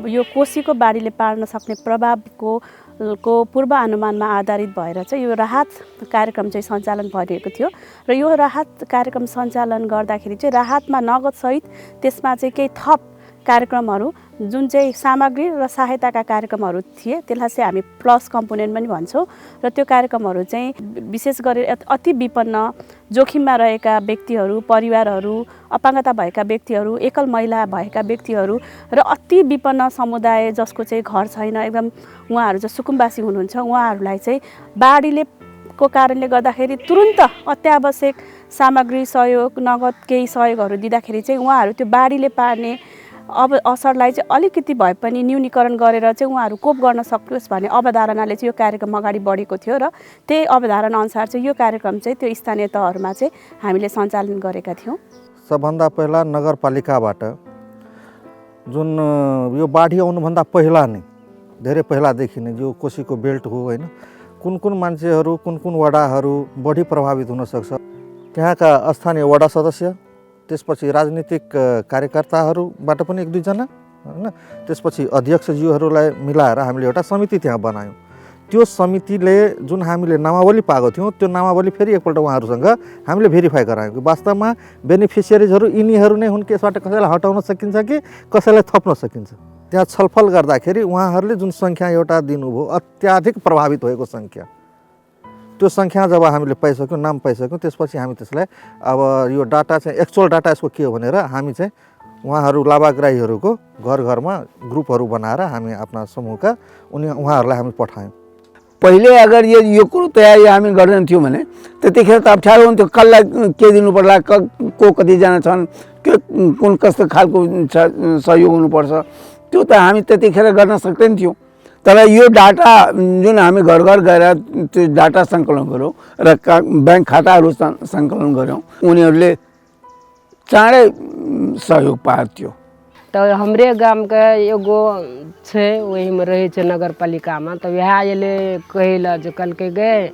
यो कोसीको बाढीले पार्न सक्ने प्रभावको पूर्वानुमानमा आधारित भएर चाहिँ यो राहत कार्यक्रम चाहिँ सञ्चालन भइरहेको थियो र यो राहत कार्यक्रम सञ्चालन गर्दाखेरि चाहिँ राहतमा नगदसहित त्यसमा चाहिँ केही थप कार्यक्रमहरू जुन चाहिँ सामग्री र सहायताका कार्यक्रमहरू थिए त्यसलाई चाहिँ हामी प्लस कम्पोनेन्ट पनि भन्छौँ र त्यो कार्यक्रमहरू चाहिँ विशेष गरी अति विपन्न जोखिममा रहेका व्यक्तिहरू परिवारहरू अपाङ्गता भएका व्यक्तिहरू एकल महिला भएका व्यक्तिहरू र अति विपन्न समुदाय जसको चाहिँ घर छैन एकदम उहाँहरू चाहिँ सुकुम्बासी हुनुहुन्छ उहाँहरूलाई चाहिँ बाढीले को कारणले गर्दाखेरि तुरुन्त अत्यावश्यक सामग्री सहयोग नगद केही सहयोगहरू दिँदाखेरि चाहिँ उहाँहरू त्यो बाढीले पार्ने अब असरलाई चाहिँ अलिकति भए पनि न्यूनीकरण गरेर चाहिँ उहाँहरू कोप गर्न सकोस् भन्ने अवधारणाले चाहिँ यो कार्यक्रम अगाडि बढेको थियो र त्यही अवधारणा अनुसार चाहिँ यो कार्यक्रम चाहिँ त्यो स्थानीय तहहरूमा चाहिँ हामीले सञ्चालन गरेका थियौँ। सबभन्दा पहिला नगरपालिकाबाट जुन यो बाढी आउनुभन्दा पहिला नै धेरै पहिलादेखि नै जो कोसीको बेल्ट हो होइन कुन कुन मान्छेहरू कुन वडाहरू बढी प्रभावित हुन सक्छ त्यहाँका स्थानीय वडा सदस्य त्यसपछि राजनीतिक कार्यकर्ताहरूबाट पनि एक दुईजना हैन त्यसपछि अध्यक्षज्यूहरूलाई मिलाएर हामीले एउटा समिति त्यहाँ बनायौँ। त्यो समितिले जुन हामीले नामावली पाएको थियौँ त्यो नामावली फेरि एकपल्ट उहाँहरूसँग हामीले भेरिफाई गरायौँ वास्तवमा बेनिफिसियरिजहरू यिनीहरू नै हुन् यसबाट कसैलाई हटाउन सकिन्छ कि कसैलाई थप्न सकिन्छ। त्यहाँ छलफल गर्दाखेरि उहाँहरूले जुन सङ्ख्या एउटा दिनुभयो अत्याधिक प्रभावित भएको सङ्ख्या त्यो सङ्ख्या जब हामीले पाइसक्यौँ नाम पाइसक्यौँ त्यसपछि हामी त्यसलाई अब यो डाटा चाहिँ एक्चुअल डाटा यसको के हो भनेर हामी चाहिँ उहाँहरू लाभाग्राहीहरूको घर घरमा ग्रुपहरू बनाएर हामी आफ्ना समूहका उहाँहरूलाई हामी पठायौँ। पहिले अगर यो कुरो तयारी हामी गर्दैन थियौँ भने त्यतिखेर त अप्ठ्यारो हुन्थ्यो कसलाई के दिनु पर्ला को कतिजना छन् के कुन कस्तो खालको सहयोग हुनुपर्छ त्यो त हामी त्यतिखेर गर्न सक्दैन थियौँ। तर यो डाटा जुन हामी घर घर गएर त्यो डाटा सङ्कलन गऱ्यौँ र ब्याङ्क खाताहरू सङ्कलन गऱ्यौँ उनीहरूले चाँडै सहयोग पाएको थियो। तो हमरे गाम के एगो छै वही में रहे छै नगर पालिका में तो वह अले कहला जो कल के गए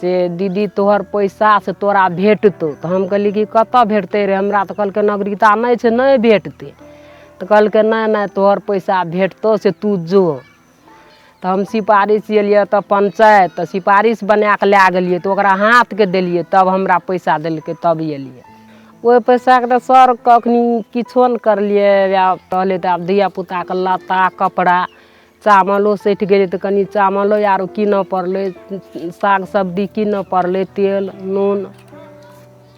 से दीदी तोहर पैसा से तोरा भेटतो तो हम कहली कि कत भेटते रे हमरा तो कल के नागरिकता नहीं छै नहीं भेटते तो कल के नहीं तोहर पैसा भेटतो से तू जो तो हम सिफारिश एलिए तो पंचायत तो सिफारिश बना के लै गेलिए तो ओकरा हाथ के दिलिए तब हमरा पैसा दिलके तब एलिए ओहि पैसा के तो सर कखनी किछो न करलिए पहले तो आब धिया पुता के लत्ता कपड़ा चावलो सठि गेलै तो कनी चावलो आरो कीनऽ पड़लै साग सब्जी कीनऽ पड़लै तेल नून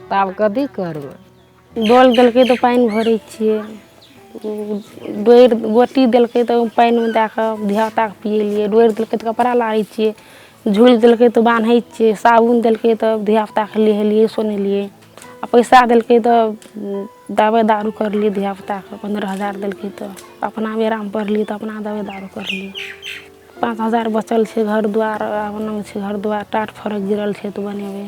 तऽ आब कथी करबै। डोल देलकै तो पानि भरै छियै डोरि गोटी देलकै तो पानिमे दए कऽ धियापुताके पियेलियै डोरि देलकै तो कपड़ा लारै छियै झूल देलकै तो बान्है छियै साबुन देलकै तो धियापुताके नहेलियै सोनेलियै आ पैसा देलकै तो दवाइ दारू करलियै धियापुताके 15,000 देलकै तो अपना बेरामे पढ़लियै तो अपना दवाइ दारू करलियै 5,000 बचल छै घर दुआर बनाबै छै घर दुआर टाट फरक गिरल छै तो बनेबै।